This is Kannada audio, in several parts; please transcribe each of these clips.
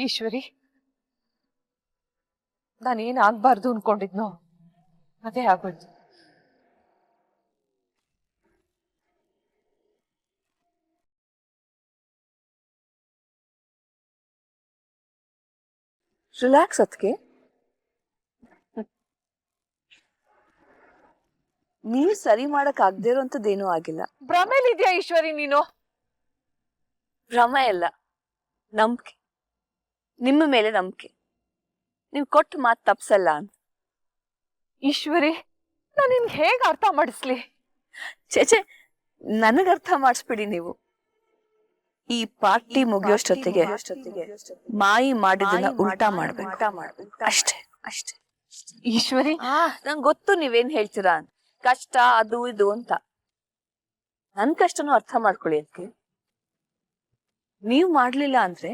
ಈಶ್ವರಿ, ನಾನೇನಾಗ್ಬಾರ್ದು ಅನ್ಕೊಂಡಿದ್ನೋ ಅದೇ ಆಗೋಯ್ತು. ರಿಲ್ಯಾಕ್ಸ್ ಅದಕ್ಕೆ. ನೀವು ಸರಿ ಮಾಡಕ್ ಆಗದೆ ಇರೋಂಥದ್ದೇನೂ ಆಗಿಲ್ಲ. ಭ್ರಮೇಲಿದ್ಯಾ ಈಶ್ವರಿ ನೀನು? ಭ್ರಮೆ ಇಲ್ಲ, ನಂಬಿಕೆ. ನಿಮ್ಮ ಮೇಲೆ ನಂಬಿಕೆ. ನೀವು ಕೊಟ್ಟು ಮಾತು ತಪ್ಸಲ್ಲ ಅಂತ. ಈಶ್ವರಿ, ನಾನು ನಿನ್ಗೆ ಹೇಗೆ ಅರ್ಥ ಮಾಡಿಸ್ಲಿ? ಚೇಚೆ, ನನಗೆ ಅರ್ಥ ಮಾಡಿಸ್ಬಿಡಿ ನೀವು. ಈ ಪಾರ್ಟಿ ಮುಗಿಯೋಷ್ಟೊತ್ತಿಗೆ ಮಾಯಿ ಮಾಡಿದನ್ನ ಉಲ್ಟಾ ಮಾಡ್ಬೇಕು ಅಷ್ಟೇ. ಈಶ್ವರಿ, ನಂಗೆ ಗೊತ್ತು ನೀವೇನ್ ಹೇಳ್ತೀರಾ ಅಂತ. ಕಷ್ಟ ಅದು ಇದು ಅಂತ. ನನ್ ಕಷ್ಟನೂ ಅರ್ಥ ಮಾಡ್ಕೊಳ್ಳಿ. ಅದಕ್ಕೆ ನೀವ್ ಮಾಡ್ಲಿಲ್ಲ ಅಂದ್ರೆ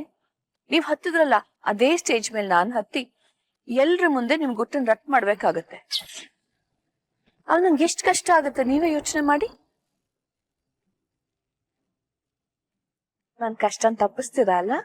ನೀವ್ ಹತ್ತಿದ್ರಲ್ಲ ಅದೇ ಸ್ಟೇಜ್ ಮೇಲೆ ನಾನ್ ಹತ್ತಿ ಎಲ್ರ ಮುಂದೆ ನಿಮ್ ಗುಟ್ಟನ್ ರಟ್ ಮಾಡ್ಬೇಕಾಗತ್ತೆ. ಅವ್ ನಂಗೆ ಎಷ್ಟ್ ಕಷ್ಟ ಆಗತ್ತೆ ನೀವೇ ಯೋಚನೆ ಮಾಡಿ. ನನ್ ಕಷ್ಟನ್ ತಪ್ಪಿಸ್ತೀರಾ ಅಲ್ಲ?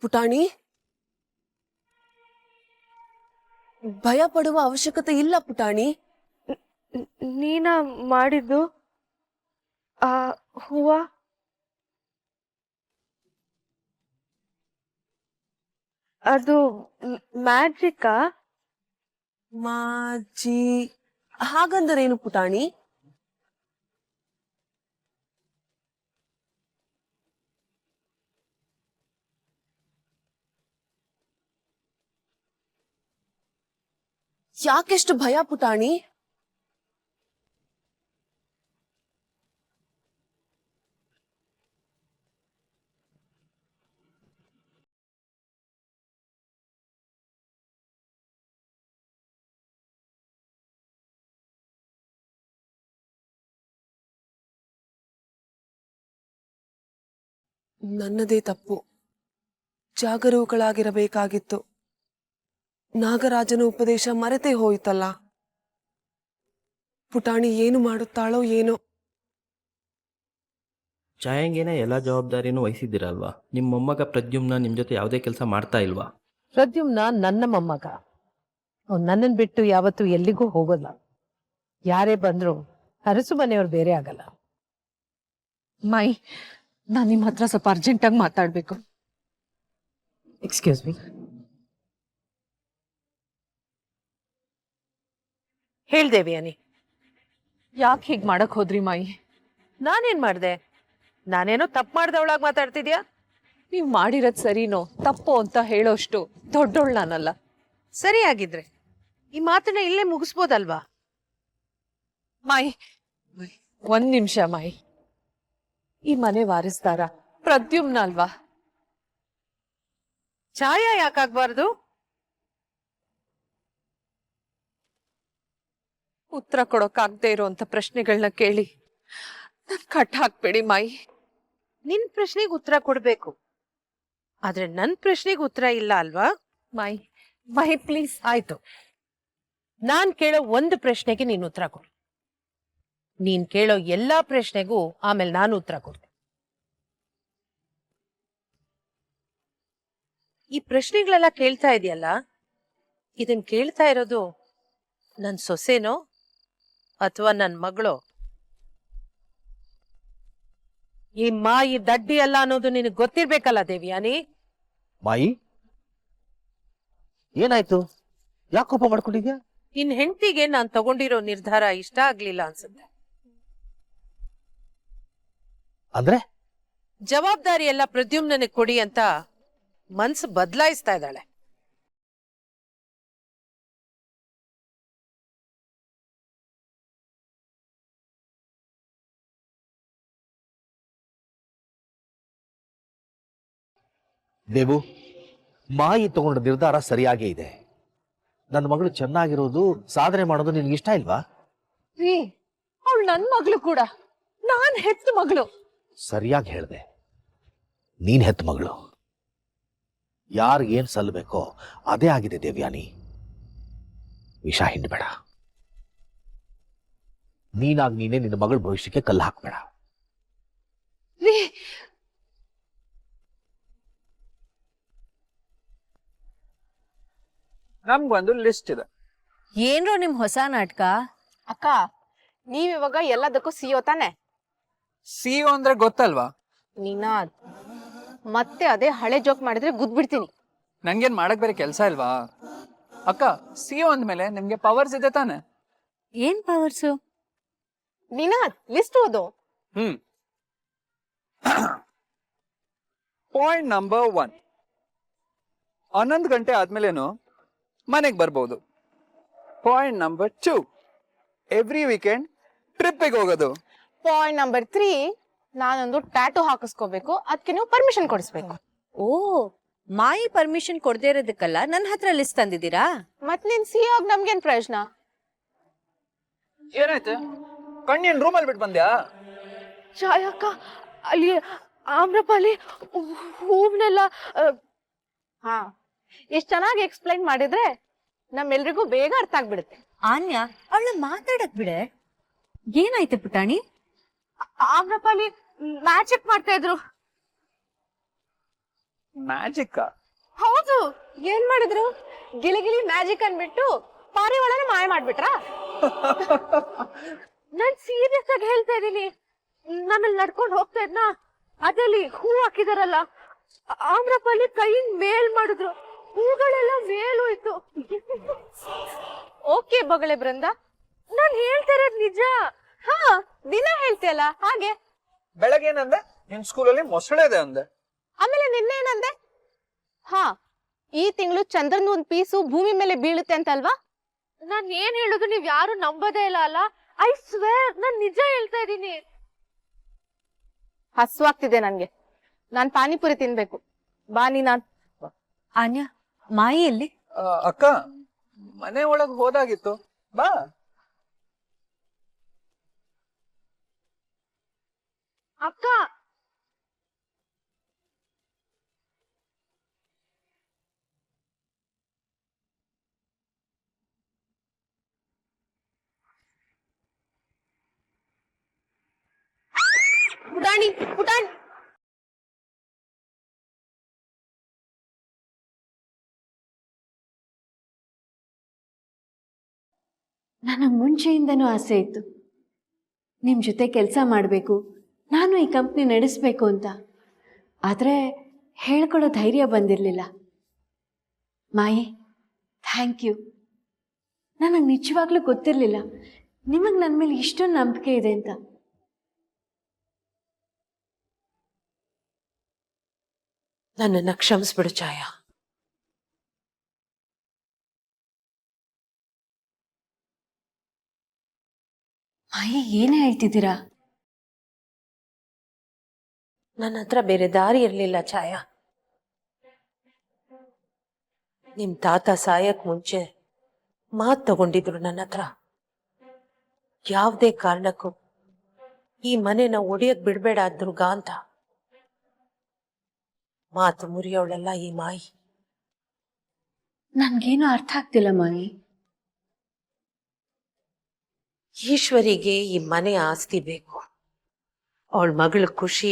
ಪುಟಾಣಿ, ಭಯ ಪಡುವ ಅವಶ್ಯಕತೆ ಇಲ್ಲ ಪುಟಾಣಿ. ನೀನ ಮಾಡಿದ್ದು ಆ ಹೂವ? ಅದು ಮ್ಯಾಜಿಕ್ಕಾ? ಮಾಜಿ ಹಾಗಂದರೇನು ಪುಟಾಣಿ? ಯಾಕೆಷ್ಟು ಭಯ ಪುಟಾಣಿ? ನನ್ನದೇ ತಪ್ಪು. ಜಾಗರೂಕಳಾಗಿರಬೇಕಾಗಿತ್ತು. ನಾಗರಾಜನ ಉಪದೇಶ ಮರೆತೇ ಹೋಯ್ತಲ್ಲ. ಪುಟಾಣಿ ಏನು ಮಾಡುತ್ತಾಳೋ ಏನೋ. ಛಾಯಾಂಗೇನೆ ಎಲ್ಲ ಜವಾಬ್ದಾರಿನೂ ವಹಿಸಿದ್ದೀರಲ್ವಾ? ನಿಮ್ಮ ಮೊಮ್ಮಗ ಪ್ರದ್ಯುಮ್ನ ನಿಮ್ಮ ಜೊತೆ ಯಾವುದೇ ಕೆಲಸ ಮಾಡ್ತಾ ಇಲ್ವಾ? ಪ್ರದ್ಯುಮ್ನ ನನ್ನ ಮೊಮ್ಮಗ. ಅವ್ನು ನನ್ನನ್ನು ಬಿಟ್ಟು ಯಾವತ್ತೂ ಎಲ್ಲಿಗೂ ಹೋಗೋಲ್ಲ. ಯಾರೇ ಬಂದ್ರು ಅರಸು ಮನೆಯವ್ರು ಬೇರೆ ಆಗಲ್ಲ. ಮೈ, ನಾನು ನಿಮ್ಮ ಹತ್ರ ಸ್ವಲ್ಪ ಅರ್ಜೆಂಟಾಗಿ ಮಾತಾಡ್ಬೇಕು. Excuse me. ಹೇಳ್ದೇವಿ ಅನಿ, ಯಾಕೆ ಹೀಗೆ ಮಾಡಕ್ ಹೋದ್ರಿ ಮಾಯಿ? ನಾನೇನ್ ಮಾಡ್ದೆ? ನಾನೇನೋ ತಪ್ಪು ಮಾಡ್ದವಳಾಗಿ ಮಾತಾಡ್ತಿದ್ಯಾ? ನೀವ್ ಮಾಡಿರೋದ್ ಸರಿನೋ ತಪ್ಪು ಅಂತ ಹೇಳೋಷ್ಟು ದೊಡ್ಡೋಳ್ ನಾನಲ್ಲ. ಸರಿಯಾಗಿದ್ರೆ ಈ ಮಾತನ್ನ ಇಲ್ಲೇ ಮುಗಿಸ್ಬೋದಲ್ವಾ? ಮಾಯಿ, ಒಂದ್ ನಿಮಿಷ ಮಾಯಿ. ಈ ಮನೆ ವಾರಿಸ್ದಾರ ಪ್ರದ್ಯುಮ್ನ ಅಲ್ವಾ? ಛಾಯಾ ಯಾಕಾಗ್ಬಾರ್ದು? ಉತ್ತರ ಕೊಡೋಕಾಗದೆ ಇರೋಂಥ ಪ್ರಶ್ನೆಗಳನ್ನ ಕೇಳಿ ನನ್ ಕಟ್ ಹಾಕ್ಬೇಡಿ ಮಾಯಿ. ನಿನ್ ಪ್ರಶ್ನೆಗೆ ಉತ್ತರ ಕೊಡ್ಬೇಕು, ಆದ್ರೆ ನನ್ ಪ್ರಶ್ನೆಗೆ ಉತ್ತರ ಇಲ್ಲ ಅಲ್ವಾ? ಮಾಯಿ, ಮಾಯಿ ಪ್ಲೀಸ್. ಆಯ್ತು, ನಾನ್ ಕೇಳೋ ಒಂದು ಪ್ರಶ್ನೆಗೆ ನೀನ್ ಉತ್ತರ ಕೊಡು. ನೀನ್ ಕೇಳೋ ಎಲ್ಲಾ ಪ್ರಶ್ನೆಗೂ ಆಮೇಲೆ ನಾನು ಉತ್ತರ ಕೊಡ್ತೀನಿ. ಈ ಪ್ರಶ್ನೆಗಳೆಲ್ಲ ಕೇಳ್ತಾ ಇದೆಯಲ್ಲ, ಇದನ್ ಕೇಳ್ತಾ ಇರೋದು ನನ್ ಸೊಸೆನೋ ಅಥವಾ ನನ್ ಮಗಳೋ? ಈ ಮಾಯಿ ದಡ್ಡಿ ಅಲ್ಲ ಅನ್ನೋದು ನಿನಗೆ ಗೊತ್ತಿರ್ಬೇಕಲ್ಲ ದೇವಿಯಾನಿ. ಮಾಯಿ, ಏನಾಯ್ತು? ಯಾಕೆ ಕೋಪ ಮಾಡ್ಕೊಂಡಿದ್ಯಾ? ನಿನ್ ಹೆಂಡತಿಗೆ ನಾನ್ ತಗೊಂಡಿರೋ ನಿರ್ಧಾರ ಇಷ್ಟ ಆಗ್ಲಿಲ್ಲ ಅನ್ಸುತ್ತೆ. ಅಂದ್ರೆ ಜವಾಬ್ದಾರಿ ಎಲ್ಲ ಪ್ರದ್ಯುಮ್ನನಿಗೆ ಕೊಡಿ ಅಂತ ಮನ್ಸು ಬದಲಾಯಿಸ್ತಾ ಇದ್ದಾಳೆ. ದೇವು, ಮಾಯಿ ತಗೊಂಡ ನಿರ್ಧಾರ ಸರಿಯಾಗೇ ಇದೆ. ನನ್ನ ಮಗಳು ಚೆನ್ನಾಗಿರೋದು, ಸಾಧನೆ ಮಾಡೋದು ನಿನ್ಗೆ ಇಷ್ಟ ಇಲ್ವಾ? ಅವಳು ನನ್ ಮಗಳು ಕೂಡ, ನಾನ್ ಹೆತ್ತ ಮಗಳು. ಸರಿಯಾಗಿ ಹೇಳ್ದೆ. ನೀನ್ ಹೆತ್ತ ಮಗಳು. ಯಾರಿಗೇನ್ ಸಲ್ಲಬೇಕೋ ಅದೇ ಆಗಿದೆ ದೇವ್ಯಾನಿ. ವಿಷ ಹಿಂಡಬೇಡ. ನೀನಾಗ್ ನೀನೇ ನಿನ್ನ ಮಗಳ ಭವಿಷ್ಯಕ್ಕೆ ಕಲ್ಲು ಹಾಕ್ಬೇಡ. ನಮ್ಗೊಂದು ಲಿಸ್ಟ್ ಇದೆ. ಏನ್ರೋ ನಿಮ್ ಹೊಸ ನಾಟಕ? ಅಕ್ಕ ನೀವ್ ಇವಾಗ ಎಲ್ಲದಕ್ಕೂ ಸಿಯೋ ತಾನೆ? ಸಿಇಒ ಅಂದ್ರೆ ಗೊತ್ತಲ್ವಾ? ನಿನಾದ್ ಮತ್ತೆ ಅದೇ ಹಳೆ ಜೋಕ್ ಮಾಡಿದ್ರೆ ಗುದ್ಬಿಡ್ತೀನಿ. ನಂಗೇನ್ ಮಾಡಕ್ ಬೇರೆ ಕೆಲಸ ಇಲ್ವಾ? ಅಕ್ಕ, ಸಿಇಒ ಅಂದ್ಮೇಲೆ ನಿಮ್ಗೆ ಪವರ್ಸ್ ಇದೆ ತಾನೆ? ಏನ್ ಪವರ್ಸು? ನಿನಾದ್ ಲಿಸ್ಟ್ ಓದು. ಪಾಯಿಂಟ್ ನಂಬರ್ 1, 11 ಗಂಟೆ ಆದ್ಮೇಲೇನು ಮನೆಗೆ ಬರ್ಬೋದು. ಪಾಯಿಂಟ್ ನಂಬರ್ 2, ಎವ್ರಿ ವೀಕೆಂಡ್ ಟ್ರಿಪ್ಪಿಗೆ ಹೋಗೋದು. ಪಾಯಿಂಟ್ ನಂಬರ್ 3, ನಾನೊಂದು ಟ್ಯಾಟೂ ಹಾಕಿಸ್ಕೋಬೇಕು, ಅದಕ್ಕೆ ನೀವು ಪರ್ಮಿಷನ್ ಕೊಡಿಸ್ಬೇಕು. ಓ, ಮಾಯಿ ಪರ್ಮಿಷನ್ ಕೊಡದೇ ಇರೋದಕ್ಕಲ್ಲ ನನ್ನ ಹತ್ರ ಲಿಸ್ಟ್ ತಂದಿದ್ದೀರಾ? ಮತ್ ನೀನ್ ಸಿಯೋ ನಮ್ಗೇನ್ ಪ್ರಯೋಜನ? ಏನಾಯ್ತು? ಕಣ್ಣೇನ್ ರೂಮಲ್ಲಿ ಬಿಟ್ಟು ಬಂದ್ಯಾ? ಛಾಯಕ್ಕ ಅಲ್ಲಿ ಆಮ್ರಪಾಲಿ ಹೂವನ್ನೆಲ್ಲ ಹಾ, ಇಷ್ಟ್ ಚೆನ್ನಾಗಿ ಎಕ್ಸ್ಪ್ಲೈನ್ ಮಾಡಿದ್ರೆ ನಮ್ಮೆಲ್ರಿಗೂ ಬೇಗ ಅರ್ಥ ಆಗ್ಬಿಡುತ್ತೆ. ಆನ್ಯ, ಅವಳ ಮಾತಾಡಕ್ ಬಿಡೆ. ಏನಾಯ್ತು ಪುಟಾಣಿ? ಆಮ್ರಪಾಲಿ ಮ್ಯಾಜಿಕ್ ಮಾಡ್ತಾ ಇದ್ರು. ಮ್ಯಾಜಿಕ್? ಹೌದು, ಏನ್ ಮಾಡಿದ್ರು? ಗಿಲಿಗಿಲಿ ಮ್ಯಾಜಿಕ್ ಅನ್ಬಿಟ್ಟು ಪಾರಿವಾಳನ ಮಾಯ ಮಾಡ್ಬಿಟ್ರಾ? ನಾನ್ ಸೀರಿಯಸ್ ಆಗಿ ಹೇಳ್ತಾ ಇದೀನಿ. ನಾನಲ್ಲಿ ನಡ್ಕೊಂಡು ಹೋಗ್ತಾ ಇದ್ನ, ಅದಲ್ಲಿ ಹೂ ಹಾಕಿದಾರಲ್ಲ, ಆಮ್ರಪಾಲಿ ಕೈ ಮೇಲ್ ಮಾಡಿದ್ರು, ಹೂಗಳೆಲ್ಲ ಮೇಲೋಯ್ತು. ಓಕೆ ಬೊಗಳೆ ಬೃಂದ, ನಾನ್ ಹೇಳ್ತಾ ಇರೋದ್ ನಿಜ. ಹಾ ದಿನ ಹೇಳ್ತೀಯಲ್ಲ ಹಾಗೆ. ಬೆಳಗ್ಗೆ ಏನಂದೆ? ನಿನ್ ಸ್ಕೂಲಲ್ಲಿ ಮೊಸಳೆ ಇದೆ ಅಂದೆ. ಆಮೇಲೆ ನಿನ್ನೆ ಏನಂದೆ? ಹಾ, ಈ ತಿಂಗಳು ಚಂದ್ರನ್ ಒಂದ್ ಪೀಸು ಭೂಮಿ ಮೇಲೆ ಬೀಳುತ್ತೆ ಅಂತಲ್ವಾ? ನಾನ್ ಏನ್ ಹೇಳುದು ನೀವ್ ಯಾರು ನಂಬೋದೇ ಇಲ್ಲ ಅಲ್ಲ. ಐ ಸ್ವೇರ್ ನಾನ್ ನಿಜ ಹೇಳ್ತಾ ಇದೀನಿ. ಹಸ್ವಾಗ್ತಿದೆ ನನ್ಗೆ, ನಾನ್ ಪಾನಿಪುರಿ ತಿನ್ಬೇಕು. ಬಾನಿ ನಾನ್. ಆನ್ಯ, ಮಾಯಿ ಎಲ್ಲಿ? ಅಕ್ಕ, ಮನೆ ಒಳಗ್ ಹೋದಾಗಿತ್ತು, ಬಾ. ಅಕ್ಕ, ಪುಟಾಣಿ ಪುಟಾಣಿ, ನನಗೆ ಮುಂಚೆಯಿಂದನೂ ಆಸೆ ಇತ್ತು ನಿಮ್ಮ ಜೊತೆ ಕೆಲಸ ಮಾಡಬೇಕು, ನಾನು ಈ ಕಂಪ್ನಿ ನಡೆಸಬೇಕು ಅಂತ. ಆದರೆ ಹೇಳ್ಕೊಳ್ಳೋ ಧೈರ್ಯ ಬಂದಿರಲಿಲ್ಲ. ಮಾಯಿ, ಥ್ಯಾಂಕ್ ಯು. ನನಗೆ ನಿಜವಾಗ್ಲೂ ಗೊತ್ತಿರಲಿಲ್ಲ ನಿಮಗೆ ನನ್ನ ಮೇಲೆ ಇಷ್ಟೊಂದು ನಂಬಿಕೆ ಇದೆ ಅಂತ. ನನ್ನನ್ನು ಕ್ಷಮಿಸ್ಬಿಡು ಛಾಯಾ. ಮಾಯಿ, ಏನೇ ಹೇಳ್ತಿದ್ದೀರಾ? ನನ್ನ ಹತ್ರ ಬೇರೆ ದಾರಿ ಇರಲಿಲ್ಲ ಛಾಯಾ. ನಿಮ್ ತಾತ ಸಾಯಕ್ ಮುಂಚೆ ಮಾತು ತಗೊಂಡಿದ್ರು ನನ್ನ ಹತ್ರ. ಯಾವುದೇ ಕಾರಣಕ್ಕೂ ಈ ಮನೆನ ಒಡೆಯಕ್ ಬಿಡ್ಬೇಡ ದುರ್ಗ ಅಂತ. ಮಾತು ಮುರಿಯೋಳೆಲ್ಲ ಈ ಮಾಯಿ. ನನ್ಗೇನು ಅರ್ಥ ಆಗ್ತಿಲ್ಲ ಮಾಯಿ. ಈಶ್ವರಿಗೆ ಈ ಮನೆ ಆಸ್ತಿ ಬೇಕು, ಅವಳ ಮಗಳ ಖುಷಿ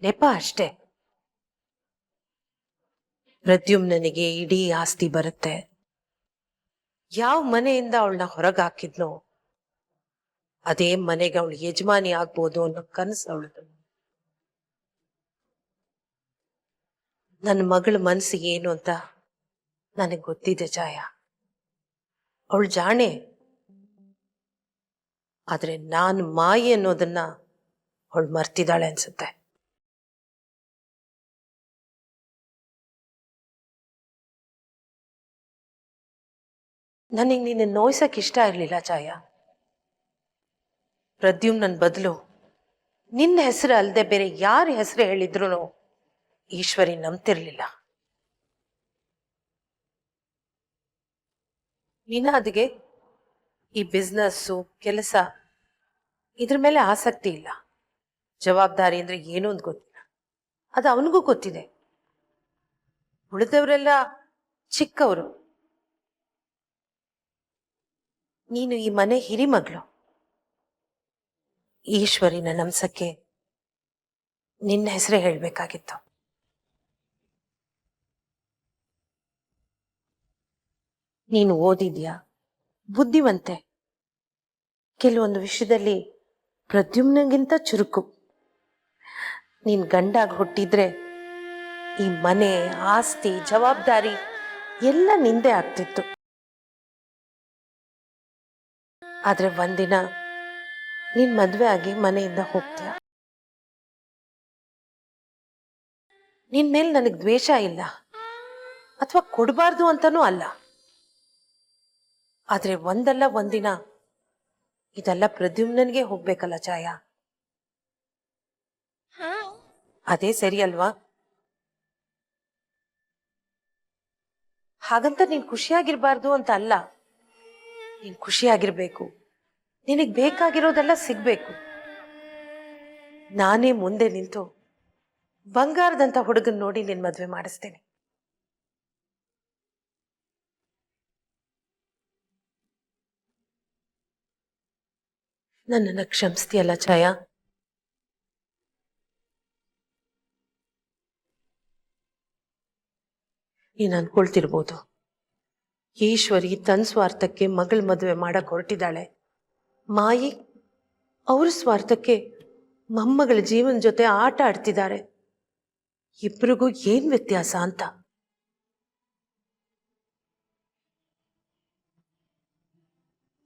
ನೆಪ ಅಷ್ಟೇ. ಪ್ರದ್ಯುಮ್ನನಿಗೆ ಇಡೀ ಆಸ್ತಿ ಬರುತ್ತೆ. ಯಾವ ಮನೆಯಿಂದ ಅವಳನ್ನ ಹೊರಗೆ ಹಾಕಿದ್ನೋ ಅದೇ ಮನೆಗೆ ಅವಳು ಯಜಮಾನಿ ಆಗ್ಬೋದು ಅನ್ನೋ ಕನಸು ಅವಳದು. ನನ್ನ ಮಗಳ ಮನಸ್ಸಿಗೆ ಏನು ಅಂತ ನನಗೆ ಗೊತ್ತಿದೆ ಛಾಯಾ. ಅವಳು ಜಾಣೆ. ಆದ್ರೆ ನಾನು ಮಾಯಿ ಅನ್ನೋದನ್ನ ಅವಳು ಮರ್ತಿದ್ದಾಳೆ ಅನ್ಸುತ್ತೆ. ನನಗೆ ನಿನ್ನ ನೋಯ್ಸಕ್ ಇಷ್ಟ ಇರಲಿಲ್ಲ ಛಾಯಾ. ಪ್ರದ್ಯುಮ್ನ ಬದಲು ನಿನ್ನ ಹೆಸರು ಅಲ್ಲದೆ ಬೇರೆ ಯಾರ ಹೆಸರು ಹೇಳಿದ್ರು ಈಶ್ವರಿ ನಂಬ್ತಿರ್ಲಿಲ್ಲ. ನಿನಾದಿಗೆ ಈ ಬಿಸ್ನೆಸ್ಸು, ಕೆಲಸ ಇದ್ರ ಮೇಲೆ ಆಸಕ್ತಿ ಇಲ್ಲ. ಜವಾಬ್ದಾರಿ ಅಂದ್ರೆ ಏನು ಅಂತ ಗೊತ್ತಿಲ್ಲ. ಅದು ಅವನಿಗೂ ಗೊತ್ತಿದೆ. ಉಳಿದವರೆಲ್ಲ ಚಿಕ್ಕವರು. ನೀನು ಈ ಮನೆ ಹಿರಿಮಗಳು. ಈಶ್ವರಿನ ನಮ್ಸಕ್ಕೆ ನಿನ್ನ ಹೆಸರೇ ಹೇಳಬೇಕಾಗಿತ್ತು. ನೀನು ಓದಿದ್ಯಾ, ಬುದ್ಧಿವಂತೆ, ಕೆಲವೊಂದು ವಿಷಯದಲ್ಲಿ ಪ್ರದ್ಯುಮ್ನಗಿಂತ ಚುರುಕು. ನೀನ್ ಗಂಡಾಗಿ ಹುಟ್ಟಿದ್ರೆ ಈ ಮನೆ, ಆಸ್ತಿ, ಜವಾಬ್ದಾರಿ ಎಲ್ಲ ನಿಂದೆ ಆಗ್ತಿತ್ತು. ಆದ್ರೆ ಒಂದಿನ ನೀನ್ ಮದ್ವೆ ಆಗಿ ಮನೆಯಿಂದ ಹೋಗ್ತೀಯ. ನಿನ್ ಮೇಲೆ ನನಗ್ ದ್ವೇಷ ಇಲ್ಲ, ಅಥವಾ ಕೊಡಬಾರ್ದು ಅಂತಾನೂ ಅಲ್ಲ. ಆದ್ರೆ ಒಂದಲ್ಲ ಒಂದಿನ ಇದೆಲ್ಲ ಪ್ರದ್ಯುಮ್ನನ್ಗೆ ಹೋಗ್ಬೇಕಲ್ಲ ಛಾಯಾ. ಅದೇ ಸರಿ ಅಲ್ವಾ? ಹಾಗಂತ ನೀನ್ ಖುಷಿಯಾಗಿರ್ಬಾರ್ದು ಅಂತ ಅಲ್ಲ. ನೀನ್ ಖುಷಿಯಾಗಿರ್ಬೇಕು, ನಿನಗ್ ಬೇಕಾಗಿರೋದೆಲ್ಲ ಸಿಗ್ಬೇಕು. ನಾನೇ ಮುಂದೆ ನಿಂತು ಬಂಗಾರದಂತ ಹುಡುಗನ್ ನೋಡಿ ನಿನ್ ಮದ್ವೆ ಮಾಡಿಸ್ತೇನೆ. ನನ್ನನ್ನು ಕ್ಷಮಿಸ್ತೀಯಲ್ಲ ಛಾಯಾ? ನೀನು ಅನ್ಕೊಳ್ತಿರ್ಬೋದು, ಈಶ್ವರಿ ತನ್ನ ಸ್ವಾರ್ಥಕ್ಕೆ ಮಗಳ ಮದುವೆ ಮಾಡಕ್ ಹೊರಟಿದ್ದಾಳೆ, ಮಾಯಿ ಅವ್ರ ಸ್ವಾರ್ಥಕ್ಕೆ ಮೊಮ್ಮಗಳ ಜೀವನ ಜೊತೆ ಆಟ ಆಡ್ತಿದ್ದಾರೆ, ಇಬ್ರಿಗೂ ಏನ್ ವ್ಯತ್ಯಾಸ ಅಂತ.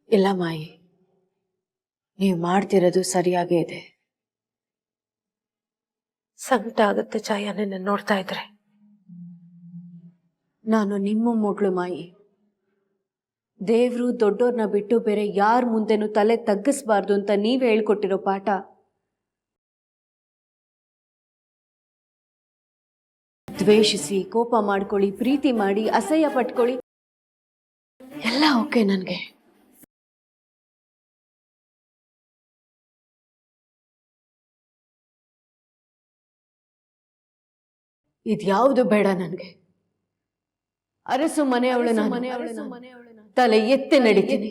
ಇಲ್ಲ ಮಾಯಿ, ನೀವು ಮಾಡ್ತಿರೋದು ಸರಿಯಾಗೇ ಇದೆ. ಸಂಕಟ ಆಗುತ್ತೆ ಛಾಯಾ ನಿನ್ನ ನೋಡ್ತಾ ಇದ್ರೆ. ನಾನು ನಿಮ್ಮ ಮಗಳು ಮಾಯಿ. ದೇವ್ರು ದೊಡ್ಡೋರ್ನ ಬಿಟ್ಟು ಬೇರೆ ಯಾರ ಮುಂದೆನೂ ತಲೆ ತಗ್ಗಿಸ್ಬಾರ್ದು ಅಂತ ನೀವೇ ಹೇಳ್ಕೊಟ್ಟಿರೋ ಪಾಠ ದ್ವೇಷಿಸಿ, ಕೋಪ ಮಾಡ್ಕೊಳ್ಳಿ, ಪ್ರೀತಿ ಮಾಡಿ, ಅಸಹ್ಯ ಪಟ್ಕೊಳ್ಳಿ, ಎಲ್ಲ ಓಕೆ ನನಗೆ. ಇದ್ಯಾವುದು ಬೇಡ ನನಗೆ. ಅರಸು ಮನೆಯವಳು ತಲೆ ಎತ್ತೆ ನಡೀತೀನಿ.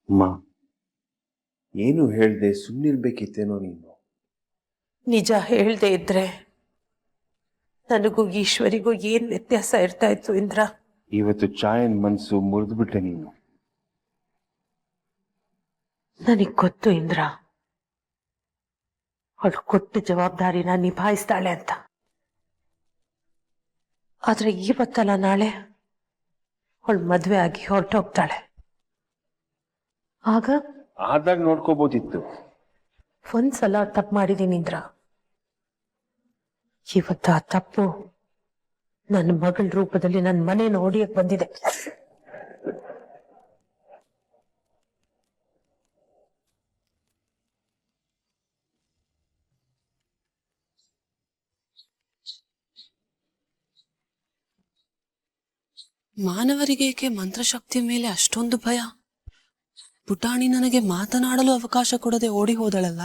ಅಮ್ಮ, ಏನು ಹೇಳ್ದೆ ಸುಮ್ಮನಿರ್ಬೇಕಿತ್ತೇನೋ ನೀನು. ನಿಜ ಹೇಳ್ದೆ ಇದ್ರೆ ನನಗೂ ಈಶ್ವರಿಗೂ ಏನ್ ವ್ಯತ್ಯಾಸ ಇರ್ತಾ ಇತ್ತು ಇಂದ್ರ? ಇವತ್ತು ಚಾಯನ್ ಮನ್ಸು ಮುರಿದ್ಬಿಟ್ಟೆ ನೀನು. ನನಗ್ ಗೊತ್ತು ಇಂದ್ರ, ಅವಳು ಕೊಟ್ಟ ಜವಾಬ್ದಾರಿನ ನಿಭಾಯಿಸ್ತಾಳೆ ಅಂತ. ಆದ್ರೆ ಇವತ್ತಲ್ಲ ನಾಳೆ ಅವಳು ಮದ್ವೆ ಆಗಿ ಹೊರಟೋಗ್ತಾಳೆ. ಆದಾಗ ನೋಡ್ಕೋಬೋದಿತ್ತು. ಒಂದ್ಸಲ ತಪ್ಪು ಮಾಡಿದೀನಿ ಇಂದ್ರ. ಇವತ್ತು ಆ ತಪ್ಪು ನನ್ನ ಮಗಳ ರೂಪದಲ್ಲಿ ನನ್ನ ಮನೇನ ಹೊಡಿಯಕ್ ಬಂದಿದೆ. ಮಾನವರಿಗೇಕೆ ಮಂತ್ರಶಕ್ತಿ ಮೇಲೆ ಅಷ್ಟೊಂದು ಭಯ? ಪುಟಾಣಿ ನನಗೆ ಮಾತನಾಡಲು ಅವಕಾಶ ಕೊಡದೆ ಓಡಿ ಹೋದಳಲ್ಲ.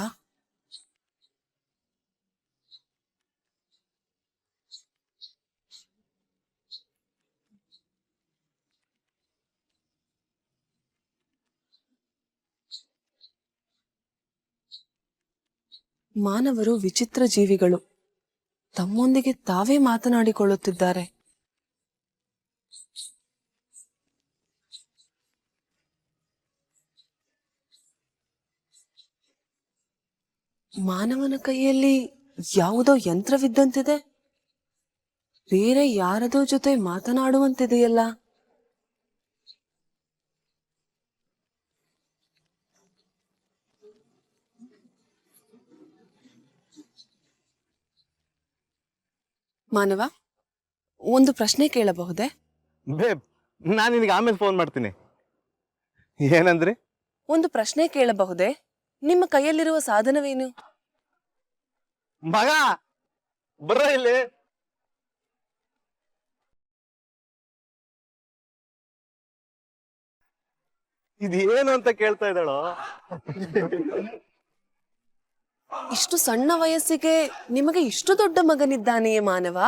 ಮಾನವರು ವಿಚಿತ್ರ ಜೀವಿಗಳು. ತಮ್ಮೊಂದಿಗೆ ತಾವೇ ಮಾತನಾಡಿಕೊಳ್ಳುತ್ತಿದ್ದಾರೆ. ಮಾನವನ ಕೈಯಲ್ಲಿ ಯಾವುದೋ ಯಂತ್ರವಿದ್ದಂತಿದೆ. ಬೇರೆ ಯಾರದೋ ಜೊತೆ ಮಾತನಾಡುವಂತಿದೆಯಲ್ಲ. ಮಾನವ, ಒಂದು ಪ್ರಶ್ನೆ ಕೇಳಬಹುದೇ? ಬೇಬ್, ನಾನು ನಿನಗೆ ಆಮೇಲೆ ಫೋನ್ ಮಾಡ್ತೀನಿ. ಏನಂದ್ರಿ? ಒಂದು ಪ್ರಶ್ನೆ ಕೇಳಬಹುದೇ? ನಿಮ್ಮ ಕೈಯಲ್ಲಿರುವ ಸಾಧನವೇನು? ಮಗ ಬರ್ರ ಇಲ್ಲಿ. ಇದೇನು ಅಂತ ಕೇಳ್ತಾ ಇದ್ದಾಳೋ. ಇಷ್ಟು ಸಣ್ಣ ವಯಸ್ಸಿಗೆ ನಿಮಗೆ ಇಷ್ಟು ದೊಡ್ಡ ಮಗನಿದ್ದಾನೆಯೇ ಮಾನವ?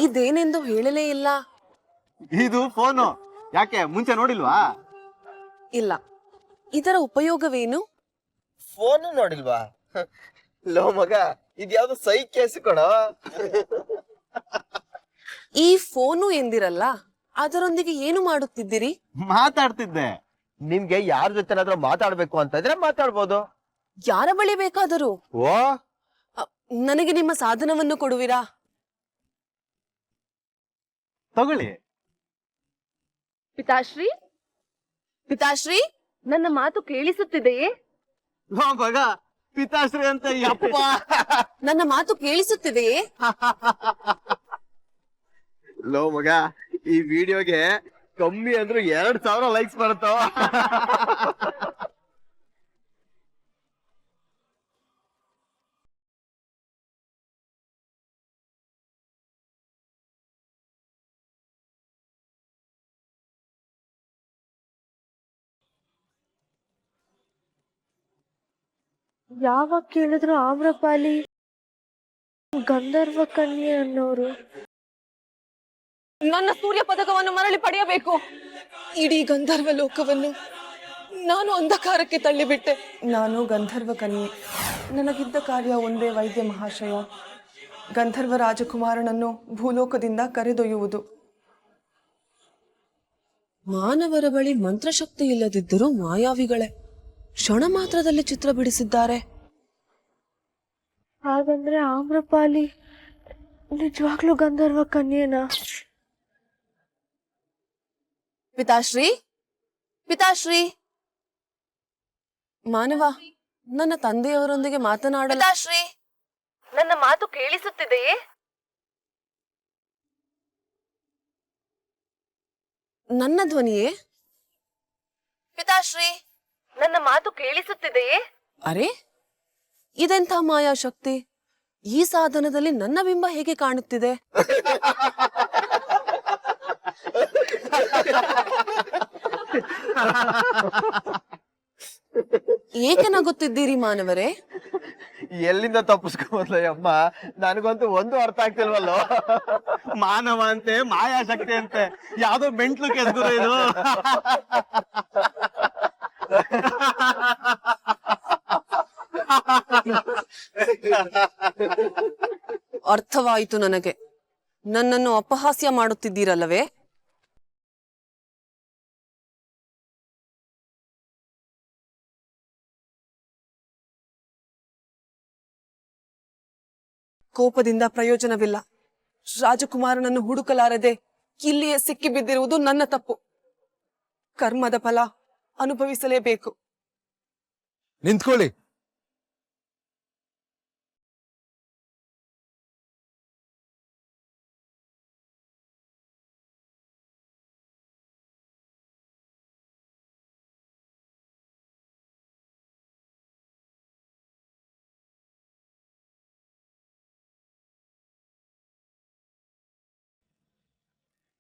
ಇದೇನೆಂದು ಹೇಳಲೇ ಇಲ್ಲ. ಇದು ಫೋನು. ಯಾಕೆ ಮುಂಚೆ ನೋಡಿಲ್ವಾ? ಇಲ್ಲ. ಇದರ ಉಪಯೋಗವೇನು? ಫೋನು ನೋಡಿಲ್ವಾ? ಲೋ ಮಗ, ಇದ್ಯಾವ್ದು ಸೈ ಕೇಸ್ ಕೊಡ. ಈ ಫೋನು ಎಂದಿರಲ್ಲ, ಅದರೊಂದಿಗೆ ಏನು ಮಾಡುತ್ತಿದ್ದೀರಿ? ಮಾತಾಡ್ತಿದ್ದೆ. ನಿಮ್ಗೆ ಯಾರ ಜೊತೆನಾದ್ರೂ ಮಾತಾಡ್ಬೇಕು ಅಂತ ಇದ್ರೆ ಮಾತಾಡ್ಬೋದು. ಯಾರ ಬಳಿ ಬೇಕಾದರೂ. ಓ, ನನಗೆ ನಿಮ್ಮ ಸಾಧನವನ್ನು ಕೊಡುವಿರಾ? ತಗೊಳ್ಳಿ. ಪಿತಾಶ್ರೀ, ಪಿತಾಶ್ರೀ, ನನ್ನ ಮಾತು ಕೇಳಿಸುತ್ತಿದೆಯೇ? ಲೋ ಮಗ, ಪಿತಾಶ್ರೀ ಅಂತ ಯಪ್ಪ. ನನ್ನ ಮಾತು ಕೇಳಿಸುತ್ತಿದೆಯೇ? ಲೋ ಮಗ, ಈ ವಿಡಿಯೋಗೆ ಕಮ್ಮಿ ಅಂದ್ರೂ 2000 ಲೈಕ್ಸ್ ಬರುತ್ತೋ. ಯಾವಾಗ ಕೇಳಿದ್ರು ಆಮ್ರಪಾಲಿ, ಗಂಧರ್ವ ಕನ್ಯೆ ಅನ್ನೋರು. ನನ್ನ ಸೂರ್ಯ ಪದಕವನ್ನು ಮರಳಿ ಪಡೆಯಬೇಕು. ಇಡೀ ಗಂಧರ್ವ ಲೋಕವನ್ನು ನಾನು ಅಂಧಕಾರಕ್ಕೆ ತಳ್ಳಿಬಿಟ್ಟೆ. ನಾನು ಗಂಧರ್ವ ಕನ್ಯೆ. ನನಗಿದ್ದ ಕಾರ್ಯ ಒಂದೇ, ವೈದ್ಯ ಮಹಾಶಯ. ಗಂಧರ್ವ ರಾಜಕುಮಾರನನ್ನು ಭೂಲೋಕದಿಂದ ಕರೆದೊಯ್ಯುವುದು. ಮಾನವರ ಬಳಿ ಮಂತ್ರಶಕ್ತಿ ಇಲ್ಲದಿದ್ದರೂ ಮಾಯಾವಿಗಳೇ ಕ್ಷಣ ಮಾತ್ರದಲ್ಲಿ ಚಿತ್ರ ಬಿಡಿಸಿದ್ದಾರೆ. ಹಾಗಂದ್ರೆ ಆಮ್ರಪಾಲಿ ನಿಜವಾಗ್ಲೂ ಗಂಧರ್ವ ಕನ್ಯೆನಾ? ಪಿತಾಶ್ರೀ, ಪಿತಾಶ್ರೀ, ಮಾನವ ನನ್ನ ತಂದೆಯವರೊಂದಿಗೆ ಮಾತನಾಡಲು. ಪಿತಾಶ್ರೀ, ನನ್ನ ಮಾತು ಕೇಳಿಸುತ್ತಿದೆಯೇ? ನನ್ನ ಧ್ವನಿಯೇ? ಪಿತಾಶ್ರೀ, ನನ್ನ ಮಾತು ಕೇಳಿಸುತ್ತಿದೆಯೇ? ಅರೆ, ಇದೆಂಥ ಮಾಯಾಶಕ್ತಿ! ಈ ಸಾಧನದಲ್ಲಿ ನನ್ನ ಬಿಂಬ ಹೇಗೆ ಕಾಣುತ್ತಿದೆ? ಏಕೆ ನಗುತ್ತಿದ್ದೀರಿ ಮಾನವರೇ? ಎಲ್ಲಿಂದ ತಪ್ಪಿಸ್ಕೋಬೋದ್ಲ ಅಮ್ಮ? ನನಗಂತೂ ಒಂದು ಅರ್ಥ ಆಗ್ತಿಲ್ವಲ್ಲೋ. ಮಾನವ ಅಂತೆ, ಮಾಯಾಶಕ್ತಿ ಅಂತೆ, ಯಾವ್ದೋ ಮೆಂಟ್ಲು ಕೆಸ್ಗುರು ಇದು. ಅರ್ಥವಾಯಿತು ನನಗೆ. ನನ್ನನ್ನು ಅಪಹಾಸ್ಯ ಮಾಡುತ್ತಿದ್ದೀರಲ್ಲವೇ? ಕೋಪದಿಂದ ಪ್ರಯೋಜನವಿಲ್ಲ. ರಾಜಕುಮಾರನನ್ನು ಹುಡುಕಲಾರದೆ ಇಲ್ಲಿಯೇ ಸಿಕ್ಕಿಬಿದ್ದಿರುವುದು ನನ್ನ ತಪ್ಪು. ಕರ್ಮದ ಫಲ ಅನುಭವಿಸಲೇಬೇಕು. ನಿಂತ್ಕೊಳ್ಳಿ.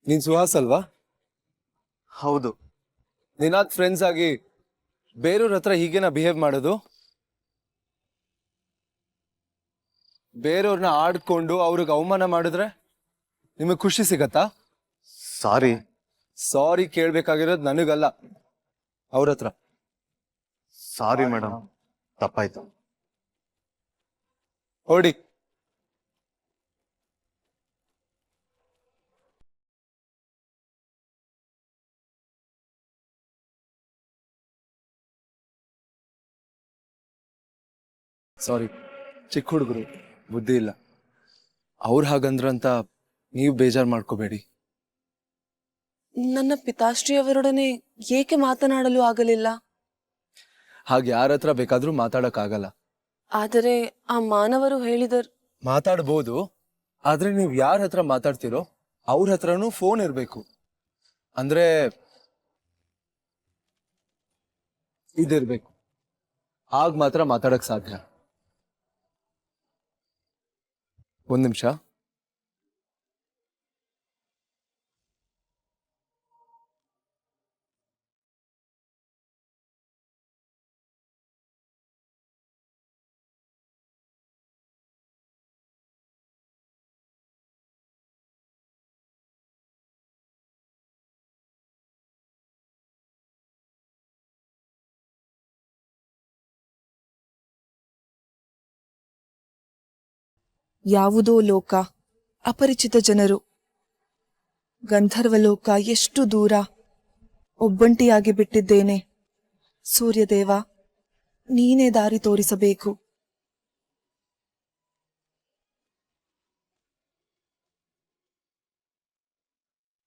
ನೀನ್ ಸುಹಾಸ್ ಅಲ್ವಾ? ಹೌದು. ನೀನಾದ್ ಫ್ರೆಂಡ್ಸ್ ಆಗಿ ಬೇರೆಯವ್ರ ಹತ್ರ ಹೀಗೇನಾ ಬಿಹೇವ್ ಮಾಡೋದು? ಬೇರೆಯವ್ರನ್ನ ಆಡ್ಕೊಂಡು ಅವ್ರಿಗೆ ಅವಮಾನ ಮಾಡಿದ್ರೆ ನಿಮಗೆ ಖುಷಿ ಸಿಗತ್ತಾ? ಸಾರಿ. ಸಾರಿ ಕೇಳ್ಬೇಕಾಗಿರೋದು ನನಗಲ್ಲ, ಅವ್ರ ಹತ್ರ. ಸಾರಿ ಮೇಡಮ್, ತಪ್ಪಾಯ್ತು. ಹೊಡಿ. ಸಾರಿ, ಚಿಕ್ಕ ಹುಡುಗರು, ಬುದ್ಧಿ ಇಲ್ಲ. ಅವ್ರು ಹಾಗಂದ್ರಂತ ನೀವು ಬೇಜಾರು ಮಾಡ್ಕೋಬೇಡಿ. ನನ್ನ ಪಿತಾಶ್ರೀಯವರೊಡನೆ ಏಕೆ ಮಾತನಾಡಲು ಆಗಲಿಲ್ಲ? ಹಾಗೆ ಯಾರ ಹತ್ರ ಬೇಕಾದ್ರೂ ಮಾತಾಡಕ್ಕಾಗಲ್ಲ. ಆದರೆ ಆ ಮಾನವರು ಹೇಳಿದರು. ಮಾತಾಡ್ಬೋದು, ಆದ್ರೆ ನೀವು ಯಾರ ಹತ್ರ ಮಾತಾಡ್ತಿರೋ ಅವ್ರ ಹತ್ರನೂ ಫೋನ್ ಇರ್ಬೇಕು. ಅಂದ್ರೆ ಇದಿರ್ಬೇಕು, ಆಗ ಮಾತ್ರ ಮಾತಾಡಕ್ ಸಾಧ್ಯ. ಒಂದ್ ನಿಮಿಷ. ಯಾವುದೋ ಲೋಕ, ಅಪರಿಚಿತ ಜನರು. ಗಂಧರ್ವಲೋಕ ಎಷ್ಟು ದೂರ. ಒಬ್ಬಂಟಿಯಾಗಿ ಬಿಟ್ಟಿದ್ದೇನೆ. ಸೂರ್ಯದೇವ, ನೀನೇ ದಾರಿ ತೋರಿಸಬೇಕು.